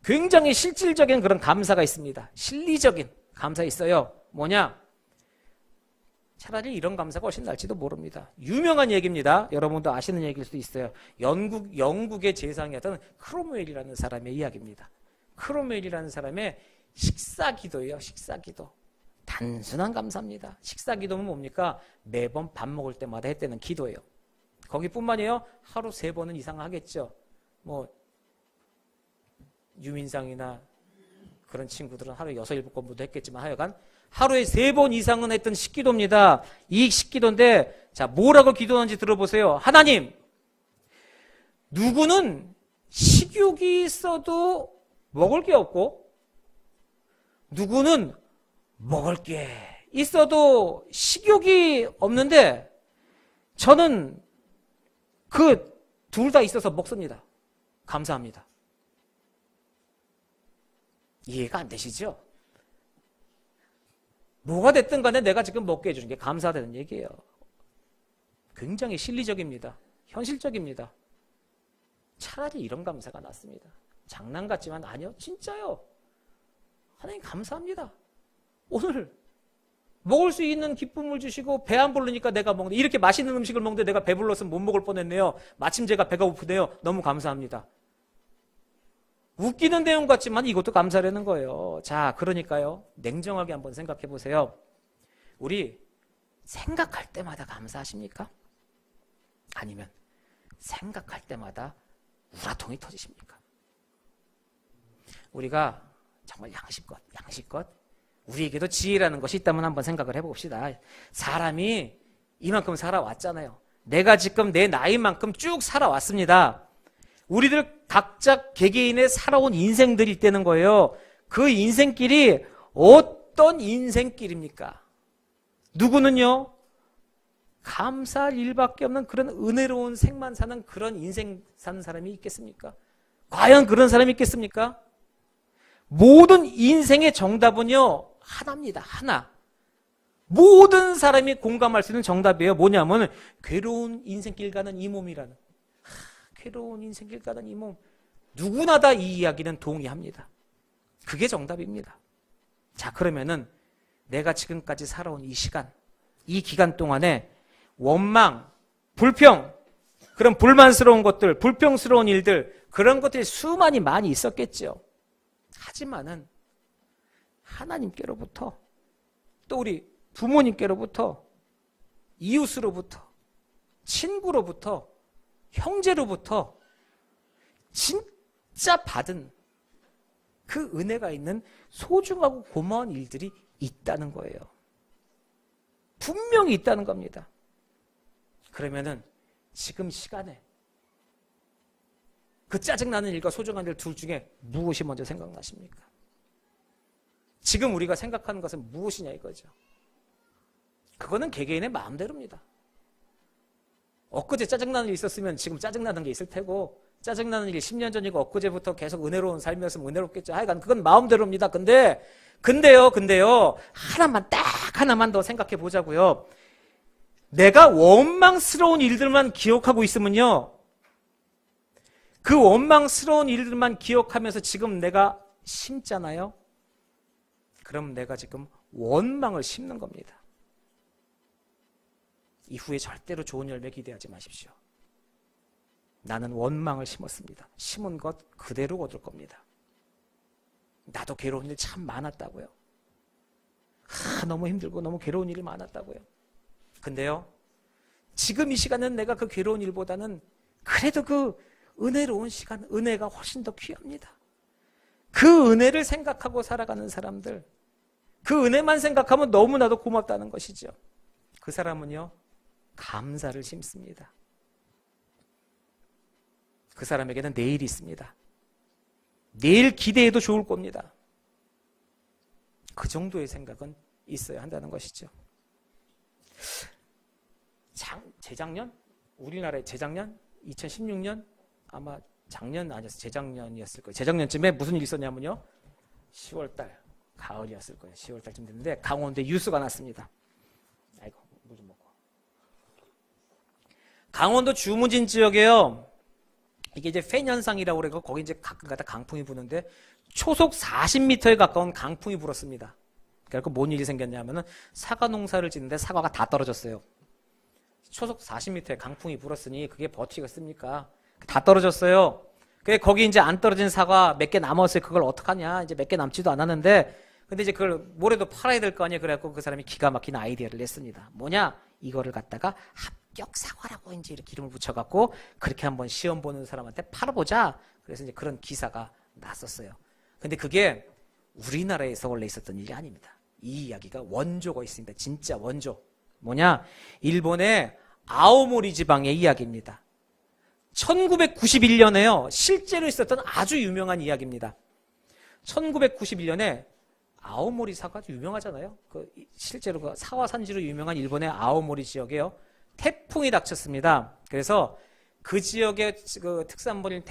굉장히 실질적인 그런 감사가 있습니다. 실리적인 감사 있어요. 뭐냐? 차라리 이런 감사가 훨씬 날지도 모릅니다. 유명한 얘기입니다. 여러분도 아시는 얘기일 수도 있어요. 영국의 재상이었던 크롬웰이라는 사람의 이야기입니다. 크롬웰이라는 사람의 식사기도예요. 식사기도. 단순한 감사입니다. 식사기도는 뭡니까? 매번 밥 먹을 때마다 했다는 기도예요. 거기뿐만이에요. 하루 3번은 이상 하겠죠. 뭐 유민상이나 그런 친구들은 하루에 6, 7번부터 했겠지만 하여간 하루에 3번 이상은 했던 식기도입니다. 이 식기도인데, 자, 뭐라고 기도하는지 들어보세요. 하나님, 누구는 식욕이 있어도 먹을 게 없고 누구는 먹을 게 있어도 식욕이 없는데 저는 그 둘 다 있어서 먹습니다. 감사합니다. 이해가 안 되시죠? 뭐가 됐든 간에 내가 지금 먹게 해주는 게 감사하다는 얘기예요. 굉장히 실리적입니다. 현실적입니다. 차라리 이런 감사가 낫습니다. 장난 같지만 아니요, 진짜요. 하나님 감사합니다. 오늘 먹을 수 있는 기쁨을 주시고 배 안 부르니까 내가 먹는데, 이렇게 맛있는 음식을 먹는데 내가 배불러서 못 먹을 뻔했네요. 마침 제가 배가 고프네요. 너무 감사합니다. 웃기는 내용 같지만 이것도 감사라는 거예요. 자, 그러니까요, 냉정하게 한번 생각해 보세요. 우리 생각할 때마다 감사하십니까? 아니면 생각할 때마다 우라통이 터지십니까? 우리가 정말 양심껏 우리에게도 지혜라는 것이 있다면 한번 생각을 해봅시다. 사람이 이만큼 살아왔잖아요. 내가 지금 내 나이만큼 쭉 살아왔습니다. 우리들 각자 개개인의 살아온 인생들이 있다는 거예요. 그 인생길이 어떤 인생길입니까? 누구는요, 감사할 일밖에 없는 그런 은혜로운 생만 사는 그런 인생 사는 사람이 있겠습니까? 과연 그런 사람이 있겠습니까? 모든 인생의 정답은요, 하나입니다. 하나. 모든 사람이 공감할 수 있는 정답이에요. 뭐냐면 괴로운 인생길 가는 이 몸이라는, 괴로운 인생길 가는 이 몸. 누구나 다 이 이야기는 동의합니다. 그게 정답입니다. 자, 그러면은 내가 지금까지 살아온 이 시간, 이 기간 동안에 원망, 불평, 그런 불만스러운 것들, 불평스러운 일들, 그런 것들이 많이 있었겠죠. 하지만은 하나님께로부터, 또 우리 부모님께로부터, 이웃으로부터, 친구로부터, 형제로부터 진짜 받은 그 은혜가 있는 소중하고 고마운 일들이 있다는 거예요. 분명히 있다는 겁니다. 그러면은 지금 시간에 그 짜증나는 일과 소중한 일 둘 중에 무엇이 먼저 생각나십니까? 지금 우리가 생각하는 것은 무엇이냐 이거죠. 그거는 개개인의 마음대로입니다. 엊그제 짜증나는 일이 있었으면 지금 짜증나는 게 있을 테고, 짜증나는 일이 10년 전이고 엊그제부터 계속 은혜로운 삶이었으면 은혜롭겠죠. 하여간 그건 마음대로입니다. 근데요, 하나만 더 생각해 보자고요. 내가 원망스러운 일들만 기억하고 있으면요, 그 원망스러운 일들만 기억하면서 지금 내가 심잖아요. 그럼 내가 지금 원망을 심는 겁니다. 이후에 절대로 좋은 열매 기대하지 마십시오. 나는 원망을 심었습니다. 심은 것 그대로 얻을 겁니다. 나도 괴로운 일 참 많았다고요. 너무 힘들고 너무 괴로운 일이 많았다고요. 근데요, 지금 이 시간은 내가 그 괴로운 일보다는 그래도 그 은혜로운 시간, 은혜가 훨씬 더 귀합니다. 그 은혜를 생각하고 살아가는 사람들, 그 은혜만 생각하면 너무나도 고맙다는 것이죠. 그 사람은요, 감사를 심습니다. 그 사람에게는 내일이 있습니다. 내일 기대해도 좋을 겁니다. 그 정도의 생각은 있어야 한다는 것이죠. 재작년? 우리나라의 재작년? 2016년? 아마 작년 아니었어요. 재작년이었을 거예요. 재작년쯤에 무슨 일이 있었냐면요, 10월달, 가을이었을 거예요. 10월달쯤 됐는데 강원도에 뉴스가 났습니다. 아이고, 물 좀 먹고. 강원도 주무진 지역에요, 이게 이제 팬 현상이라고 그래서 거기 이제 가끔가다 강풍이 부는데 초속 40m에 가까운 강풍이 불었습니다. 그래서 뭔 일이 생겼냐면은 사과 농사를 짓는데 사과가 다 떨어졌어요. 초속 40m에 강풍이 불었으니 그게 버티겠습니까? 다 떨어졌어요. 거기 이제 안 떨어진 사과 몇 개 남았어요. 그걸 어떡하냐? 이제 몇 개 남지도 않았는데, 근데 이제 그걸 모레도 팔아야 될 거 아니에요. 그래갖고 그 사람이 기가 막힌 아이디어를 냈습니다. 뭐냐? 이거를 갖다가 합격 사과라고 이제 이렇게 이름을 붙여갖고 그렇게 한번 시험 보는 사람한테 팔아보자. 그래서 이제 그런 기사가 났었어요. 근데 그게 우리나라에서 원래 있었던 일이 아닙니다. 이 이야기가 원조가 있습니다. 진짜 원조. 뭐냐? 일본의 아오모리 지방의 이야기입니다. 1991년에요. 실제로 있었던 아주 유명한 이야기입니다. 1991년에 아오모리 사과도 유명하잖아요. 실제로 그 사과 산지로 유명한 일본의 아오모리 지역에요. 태풍이 닥쳤습니다. 그래서 그 지역의 그 특산물인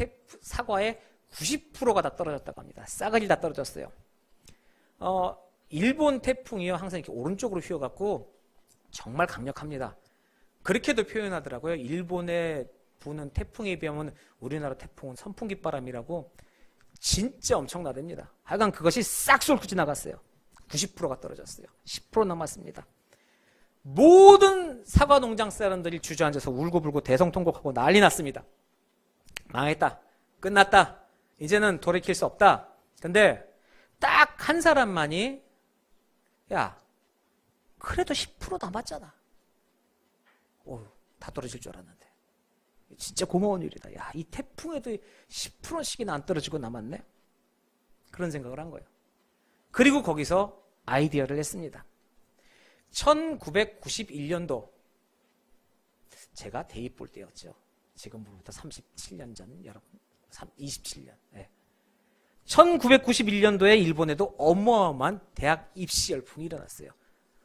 사과의 90%가 다 떨어졌다고 합니다. 싸그리 다 떨어졌어요. 일본 태풍이요. 항상 이렇게 오른쪽으로 휘어갖고 정말 강력합니다. 그렇게도 표현하더라고요. 일본에 부는 태풍에 비하면 우리나라 태풍은 선풍기 바람이라고 진짜 엄청나답니다. 하여간 그것이 싹 쏠고 지나갔어요. 90%가 떨어졌어요. 10% 남았습니다. 모든 사과 농장 사람들이 주저앉아서 울고불고 대성통곡하고 난리 났습니다. 망했다. 끝났다. 이제는 돌이킬 수 없다. 근데 딱 한 사람만이 야, 그래도 10% 남았잖아. 다 떨어질 줄 알았는데. 진짜 고마운 일이다. 야, 이 태풍에도 10%씩이나 안 떨어지고 남았네. 그런 생각을 한 거예요. 그리고 거기서 아이디어를 냈습니다. 1991년도 제가 대입 볼 때였죠. 지금부터 37년 전 여러분 27년. 네. 1991년도에 일본에도 어마어마한 대학 입시 열풍이 일어났어요.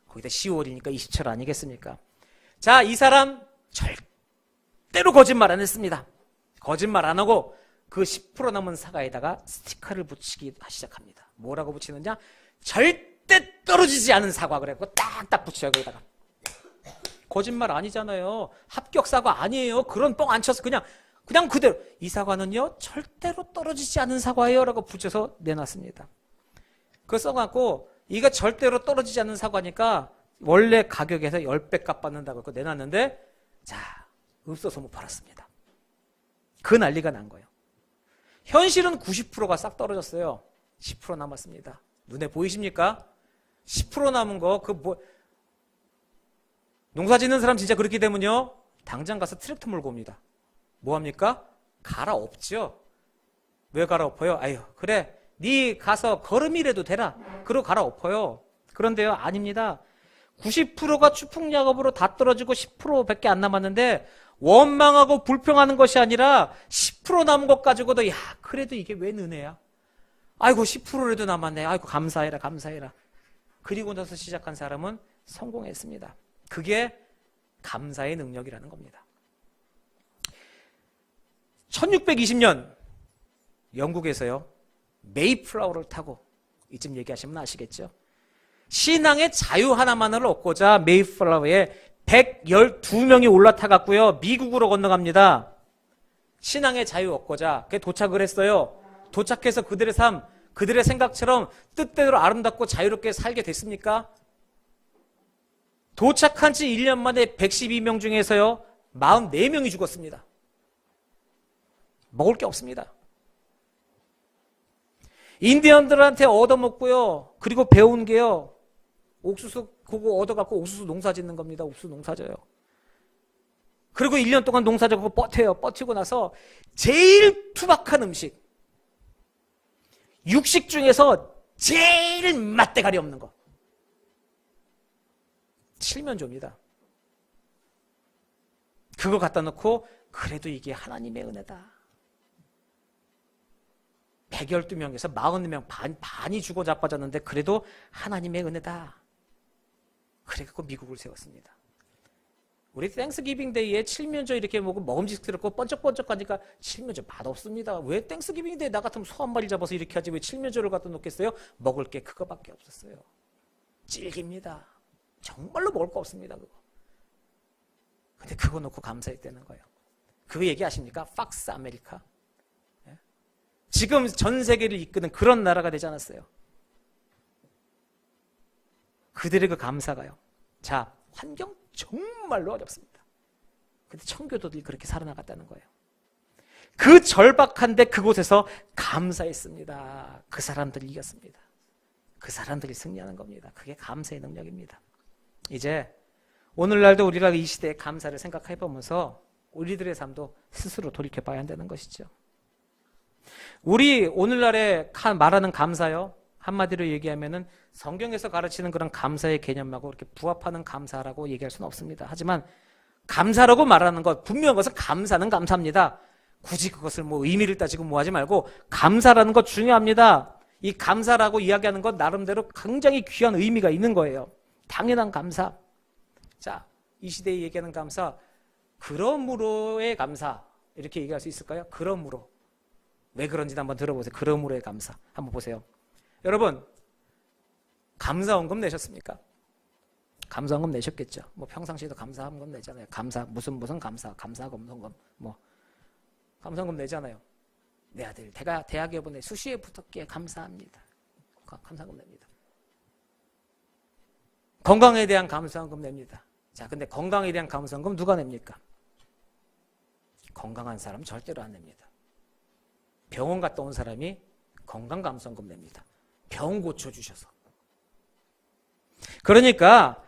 거기다 10월이니까 27 아니겠습니까? 자, 이 사람 절대로 거짓말 안 했습니다. 거짓말 안 하고 그 10% 남은 사과에다가 스티커를 붙이기 시작합니다. 뭐라고 붙이느냐? 절대 떨어지지 않은 사과 그래갖고 딱딱 붙여요. 거기다가. 거짓말 아니잖아요. 합격 사과 아니에요. 그런 뻥 안 쳐서 그냥 그대로 이 사과는요 절대로 떨어지지 않은 사과예요 라고 붙여서 내놨습니다. 그거 써갖고 이거 절대로 떨어지지 않는 사과니까 원래 가격에서 10배 값 받는다고 내놨는데 자, 없어서 못 팔았습니다. 그 난리가 난 거예요. 현실은 90%가 싹 떨어졌어요. 10% 남았습니다. 눈에 보이십니까? 10% 남은 거 농사 짓는 사람 진짜 그렇게 되면요 당장 가서 트랙터 몰고 옵니다. 뭐합니까? 갈아엎죠. 왜 갈아엎어요? 아유 그래 네 가서 걸음이라도 되라. 그러고 갈아엎어요. 그런데요 아닙니다. 90%가 추풍작업으로 다 떨어지고 10%밖에 안 남았는데 원망하고 불평하는 것이 아니라 10% 남은 것 가지고도 야 그래도 이게 웬 은혜야. 아이고 10%라도 남았네. 아이고 감사해라 감사해라. 그리고 나서 시작한 사람은 성공했습니다. 그게 감사의 능력이라는 겁니다. 1620년 영국에서요 메이플라워를 타고 이쯤 얘기하시면 아시겠죠. 신앙의 자유 하나만을 얻고자 메이플라워에 112명이 올라타갔고요 미국으로 건너갑니다. 신앙의 자유 얻고자 도착을 했어요. 도착해서 그들의 삶, 그들의 생각처럼 뜻대로 아름답고 자유롭게 살게 됐습니까? 도착한 지 1년 만에 112명 중에서요 44명이 죽었습니다. 먹을 게 없습니다. 인디언들한테 얻어먹고요. 그리고 배운 게요. 옥수수 그거 얻어갖고 옥수수 농사 짓는 겁니다. 옥수수 농사 져요. 그리고 1년 동안 농사 짓고 버텨요. 버티고 나서 제일 투박한 음식. 육식 중에서 제일 맛대가리 없는 거. 칠면조입니다. 그거 갖다 놓고 그래도 이게 하나님의 은혜다. 112명에서 44명 반이 죽어 자빠졌는데 그래도 하나님의 은혜다. 그래갖고 미국을 세웠습니다. 우리 땡스기빙 데이에 칠면조 이렇게 먹음직스럽고 번쩍번쩍하니까 칠면조 맛없습니다. 왜 땡스기빙 데이 나 같으면 소 한 마리 잡아서 이렇게 하지 왜 칠면조를 갖다 놓겠어요? 먹을 게 그거밖에 없었어요. 질깁니다. 정말로 먹을 거 없습니다. 그거. 근데 그거 놓고 감사했다는 거예요. 그거 얘기하십니까? 팍스 아메리카. 지금 전 세계를 이끄는 그런 나라가 되지 않았어요. 그들의 그 감사가요. 자, 환경 정말로 어렵습니다. 근데 청교도들이 그렇게 살아나갔다는 거예요. 그 절박한데 그곳에서 감사했습니다. 그 사람들이 이겼습니다. 그 사람들이 승리하는 겁니다. 그게 감사의 능력입니다. 이제 오늘날도 우리가 이 시대의 감사를 생각해 보면서 우리들의 삶도 스스로 돌이켜봐야 한다는 것이죠. 우리 오늘날에 말하는 감사요. 한마디로 얘기하면은 성경에서 가르치는 그런 감사의 개념하고 이렇게 부합하는 감사라고 얘기할 수는 없습니다. 하지만 감사라고 말하는 것, 분명한 것은 감사는 감사입니다. 굳이 그것을 의미를 따지고 하지 말고 감사라는 것 중요합니다. 이 감사라고 이야기하는 건 나름대로 굉장히 귀한 의미가 있는 거예요. 당연한 감사. 자, 이 시대에 얘기하는 감사, 그러므로의 감사, 이렇게 얘기할 수 있을까요? 그러므로. 왜 그런지 한번 들어보세요. 그러므로의 감사. 한번 보세요. 여러분, 감사원금 내셨습니까? 감사원금 내셨겠죠. 뭐 평상시에도 감사원금 내잖아요. 감사, 무슨 감사, 감사금성금, 뭐. 감사원금 내잖아요. 내 아들, 대학에 보내 수시에 붙었기에 감사합니다. 감사원금 냅니다. 건강에 대한 감사원금 냅니다. 자, 근데 건강에 대한 감사원금 누가 냅니까? 건강한 사람 절대로 안 냅니다. 병원 갔다 온 사람이 건강감사원금 냅니다. 병 고쳐주셔서. 그러니까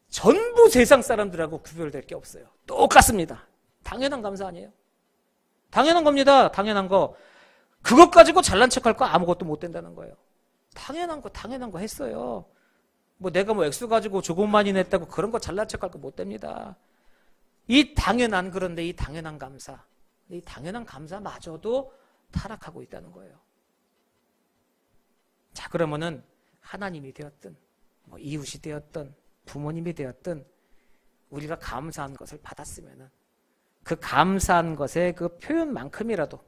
전부 세상 사람들하고 구별될 게 없어요. 똑같습니다. 당연한 감사 아니에요? 당연한 겁니다. 당연한 거. 그것 가지고 잘난 척할 거 아무것도 못 된다는 거예요. 당연한 거 했어요. 뭐 내가 뭐 액수 가지고 조금만이 냈다고 그런 거 잘난 척할 거 못 됩니다. 그런데 이 당연한 감사, 이 당연한 감사마저도 타락하고 있다는 거예요. 자, 그러면은 하나님이 되었든 뭐 이웃이 되었든 부모님이 되었든 우리가 감사한 것을 받았으면은 그 감사한 것의 그 표현만큼이라도,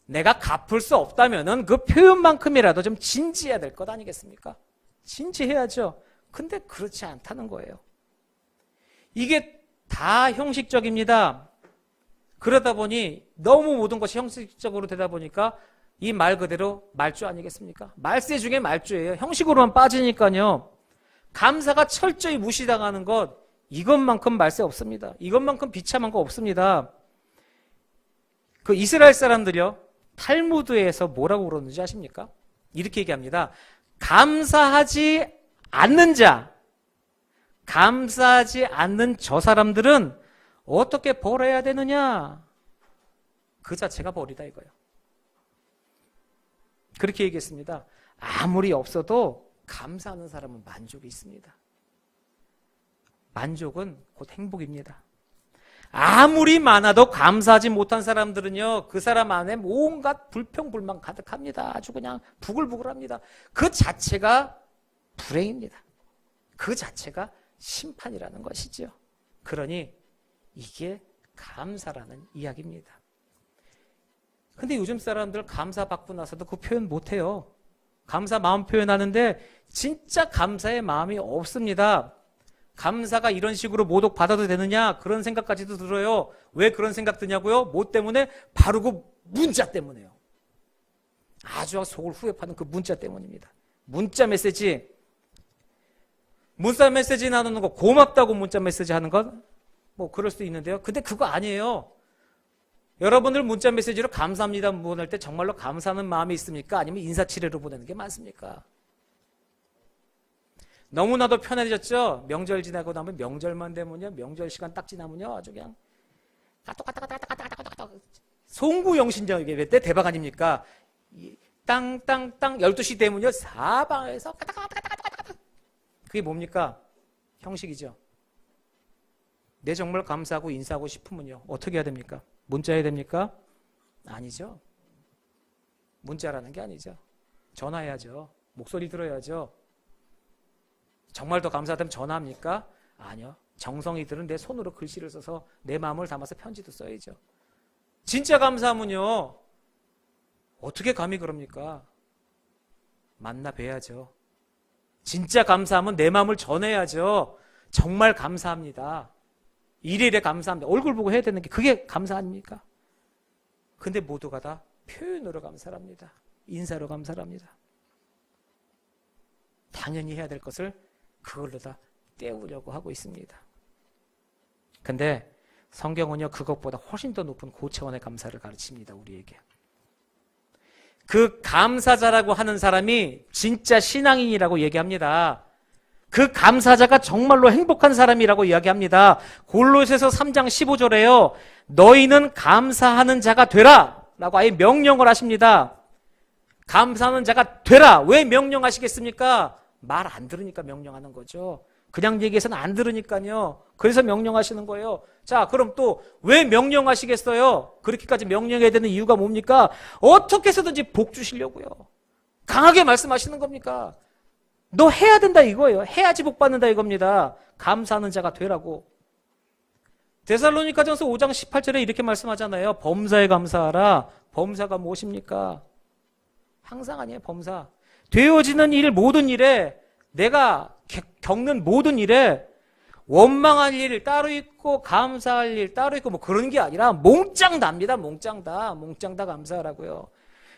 내가 갚을 수 없다면은 그 표현만큼이라도 좀 진지해야 될 것 아니겠습니까? 진지해야죠. 근데 그렇지 않다는 거예요. 이게 다 형식적입니다. 그러다 보니 너무 모든 것이 형식적으로 되다 보니까 이 말 그대로 말주 아니겠습니까? 말세 중에 말주예요. 형식으로만 빠지니까요. 감사가 철저히 무시당하는 것, 이것만큼 말세 없습니다. 이것만큼 비참한 거 없습니다. 그 이스라엘 사람들이요, 탈무드에서 뭐라고 그러는지 아십니까? 이렇게 얘기합니다. 감사하지 않는 자, 감사하지 않는 저 사람들은 어떻게 벌어야 되느냐? 그 자체가 벌이다 이거예요. 그렇게 얘기했습니다. 아무리 없어도 감사하는 사람은 만족이 있습니다. 만족은 곧 행복입니다. 아무리 많아도 감사하지 못한 사람들은요, 그 사람 안에 온갖 불평불만 가득합니다. 아주 그냥 부글부글합니다. 그 자체가 불행입니다. 그 자체가 심판이라는 것이죠. 그러니 이게 감사라는 이야기입니다. 근데 요즘 사람들 감사 받고 나서도 그 표현 못해요. 감사 마음 표현하는데 진짜 감사의 마음이 없습니다. 감사가 이런 식으로 모독 받아도 되느냐, 그런 생각까지도 들어요. 왜 그런 생각 드냐고요? 뭐 때문에? 바로 그 문자 때문에요. 아주 속을 후회 파는 그 문자 때문입니다. 문자 메시지 나누는 거, 고맙다고 문자 메시지 하는 건 뭐 그럴 수도 있는데요. 근데 그거 아니에요. 여러분들 문자 메시지로 감사합니다 보낼 때 정말로 감사하는 마음이 있습니까? 아니면 인사치레로 보내는 게 많습니까? 너무나도 편해졌죠? 명절 지나고 나면, 명절만 되면요, 명절 시간 딱 지나면요, 아주 그냥 까똑까똑까똑까똑까똑 송구영신정 이게 때 대박 아닙니까? 땅땅땅 12시 되면요, 사방에서 까똑까똑까똑. 그게 뭡니까? 형식이죠. 내 정말 감사하고 인사하고 싶으면요, 어떻게 해야 됩니까? 문자 해야 됩니까? 아니죠. 문자라는 게 아니죠. 전화해야죠. 목소리 들어야죠. 정말 더 감사하다면 전화합니까? 아니요. 정성이들은 내 손으로 글씨를 써서 내 마음을 담아서 편지도 써야죠. 진짜 감사하면요, 어떻게 감히 그럽니까? 만나 뵈야죠. 진짜 감사하면 내 마음을 전해야죠. 정말 감사합니다. 일일에 감사합니다. 얼굴 보고 해야 되는 게 그게 감사 아닙니까? 근데 모두가 다 표현으로 감사합니다. 인사로 감사합니다. 당연히 해야 될 것을 그걸로 다 때우려고 하고 있습니다. 근데 성경은요, 그것보다 훨씬 더 높은 고차원의 감사를 가르칩니다. 우리에게. 그 감사자라고 하는 사람이 진짜 신앙인이라고 얘기합니다. 그 감사자가 정말로 행복한 사람이라고 이야기합니다. 골로새서 3장 15절에요. 너희는 감사하는 자가 되라 라고 아예 명령을 하십니다. 감사하는 자가 되라. 왜 명령하시겠습니까? 말 안 들으니까 명령하는 거죠. 그냥 얘기해서는 안 들으니까요. 그래서 명령하시는 거예요. 자, 그럼 또 왜 명령하시겠어요? 그렇게까지 명령해야 되는 이유가 뭡니까? 어떻게 해서든지 복 주시려고요. 강하게 말씀하시는 겁니까? 너 해야 된다 이거예요. 해야지 복 받는다 이겁니다. 감사하는 자가 되라고. 데살로니가전서 5장 18절에 이렇게 말씀하잖아요. 범사에 감사하라. 범사가 무엇입니까? 항상 아니에요. 범사. 되어지는 일 모든 일에 내가 겪는 모든 일에 원망할 일 따로 있고 감사할 일 따로 있고 뭐 그런 게 아니라 몽땅 답니다. 몽땅 다 감사하라고요.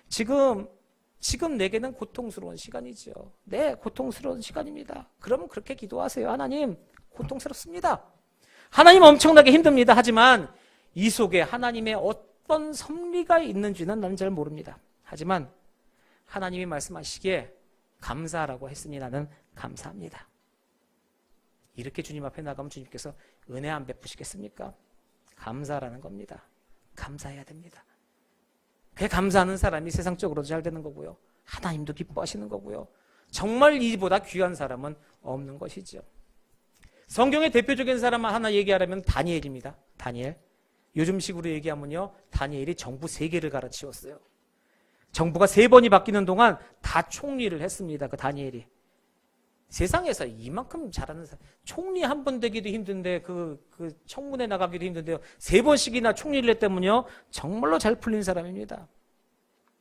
지금 내게는 고통스러운 시간이죠. 네, 고통스러운 시간입니다. 그러면 그렇게 기도하세요. 하나님, 고통스럽습니다. 하나님 엄청나게 힘듭니다. 하지만 이 속에 하나님의 어떤 섭리가 있는지는 나는 잘 모릅니다. 하지만 하나님이 말씀하시기에 감사하라고 했으니 나는 감사합니다. 이렇게 주님 앞에 나가면 주님께서 은혜 안 베푸시겠습니까? 감사라는 겁니다. 감사해야 됩니다. 그 감사하는 사람이 세상적으로도 잘 되는 거고요. 하나님도 기뻐하시는 거고요. 정말 이보다 귀한 사람은 없는 것이죠. 성경의 대표적인 사람 하나 얘기하려면 다니엘입니다. 다니엘. 요즘식으로 얘기하면요. 다니엘이 정부 3개를 갈아치웠어요. 정부가 3번이 바뀌는 동안 다 총리를 했습니다. 그 다니엘이. 세상에서 이만큼 잘하는 사람, 총리 한 번 되기도 힘든데 그 청문회 나가기도 힘든데요. 3번씩이나 총리를 했다면요. 정말로 잘 풀린 사람입니다.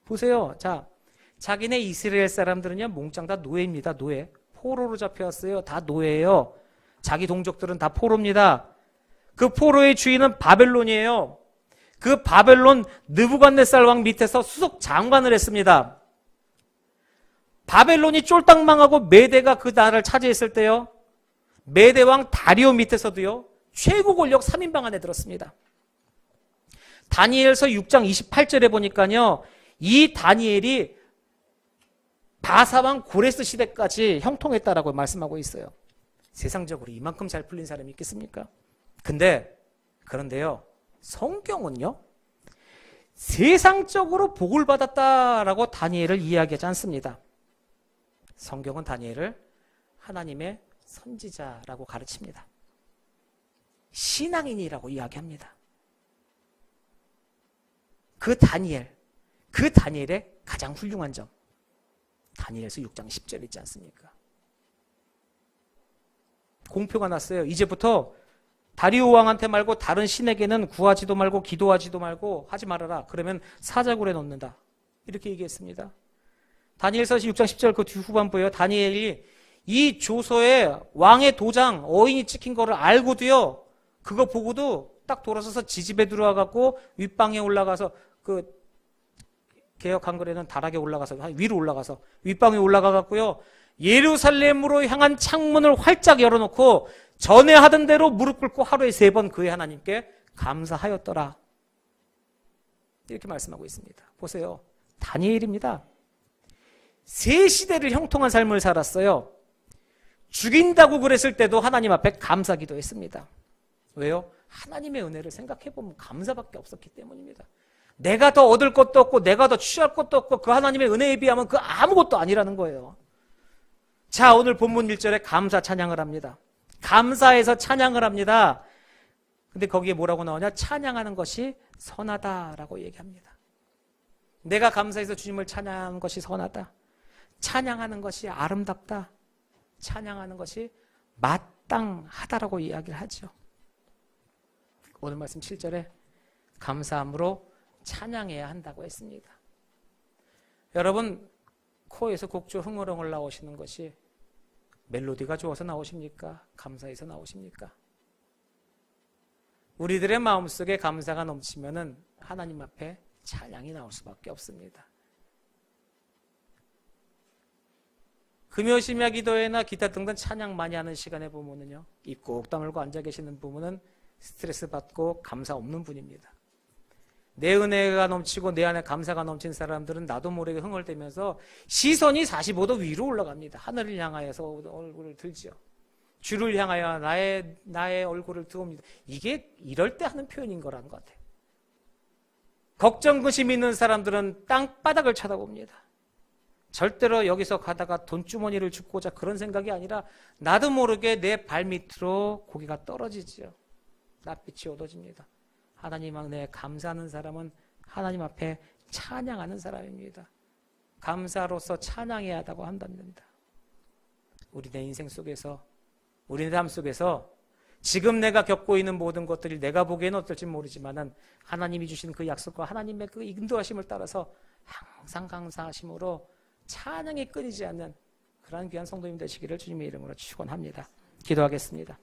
보세요. 자, 자기네 이스라엘 사람들은요. 몽땅 다 노예입니다. 노예. 포로로 잡혀왔어요. 다 노예예요. 자기 동족들은 다 포로입니다. 그 포로의 주인은 바벨론이에요. 그 바벨론 느부갓네살 왕 밑에서 수석 장관을 했습니다. 바벨론이 쫄딱 망하고 메대가 그 나라를 차지했을 때요. 메대 왕 다리오 밑에서도요. 최고 권력 3인방 안에 들었습니다. 다니엘서 6장 28절에 보니까요. 이 다니엘이 바사왕 고레스 시대까지 형통했다라고 말씀하고 있어요. 세상적으로 이만큼 잘 풀린 사람이 있겠습니까? 그런데요. 성경은요. 세상적으로 복을 받았다라고 다니엘을 이야기하지 않습니다. 성경은 다니엘을 하나님의 선지자라고 가르칩니다. 신앙인이라고 이야기합니다. 그 다니엘의 가장 훌륭한 점. 다니엘서 6장 10절 있지 않습니까? 공표가 났어요. 이제부터 다리오 왕한테 말고 다른 신에게는 구하지도 말고 기도하지도 말고 하지 말아라. 그러면 사자굴에 넣는다. 이렇게 얘기했습니다. 다니엘서 6장 10절 그 후반부에요. 다니엘이 이 조서에 왕의 도장, 어인이 찍힌 거를 알고도요. 그거 보고도 딱 돌아서서 지집에 들어와갖고 윗방에 올라가서 그 개역 한글에는 다락에 올라가서 위로 올라가서 윗방에 올라가갖고요. 예루살렘으로 향한 창문을 활짝 열어놓고 전에 하던 대로 무릎 꿇고 하루에 3번 그의 하나님께 감사하였더라. 이렇게 말씀하고 있습니다. 보세요. 다니엘입니다. 3시대를 형통한 삶을 살았어요. 죽인다고 그랬을 때도 하나님 앞에 감사 기도했습니다. 왜요? 하나님의 은혜를 생각해보면 감사밖에 없었기 때문입니다. 내가 더 얻을 것도 없고 내가 더 취할 것도 없고 그 하나님의 은혜에 비하면 그 아무것도 아니라는 거예요. 자, 오늘 본문 1절에 감사 찬양을 합니다. 감사해서 찬양을 합니다. 근데 거기에 뭐라고 나오냐? 찬양하는 것이 선하다라고 얘기합니다. 내가 감사해서 주님을 찬양하는 것이 선하다. 찬양하는 것이 아름답다. 찬양하는 것이 마땅하다라고 이야기를 하죠. 오늘 말씀 7절에 감사함으로 찬양해야 한다고 했습니다. 여러분, 코에서 곡조 흥얼흥얼 나오시는 것이 멜로디가 좋아서 나오십니까? 감사해서 나오십니까? 우리들의 마음속에 감사가 넘치면은 하나님 앞에 찬양이 나올 수밖에 없습니다. 금요심야 기도회나 기타 등등 찬양 많이 하는 시간에 보면은요, 입 꼭 다물고 앉아 계시는 부분은 스트레스 받고 감사 없는 분입니다. 내 은혜가 넘치고 내 안에 감사가 넘친 사람들은 나도 모르게 흥얼대면서 시선이 45도 위로 올라갑니다. 하늘을 향하여서 얼굴을 들죠. 주를 향하여 나의 얼굴을 드옵니다. 이게 이럴 때 하는 표현인 거라는 것 같아요. 걱정, 근심 있는 사람들은 땅바닥을 쳐다봅니다. 절대로 여기서 가다가 돈주머니를 줍고자 그런 생각이 아니라 나도 모르게 내 발밑으로 고개가 떨어지죠. 낯빛이 어두워집니다. 하나님 안에 감사하는 사람은 하나님 앞에 찬양하는 사람입니다. 감사로서 찬양해야 한다고 한답니다. 우리 내 인생 속에서, 우리 내 삶 속에서 지금 내가 겪고 있는 모든 것들이 내가 보기에는 어떨지 모르지만은 하나님이 주신 그 약속과 하나님의 그 인도하심을 따라서 항상 감사하심으로 찬양이 끊이지 않는 그러한 귀한 성도님 되시기를 주님의 이름으로 축원합니다. 기도하겠습니다.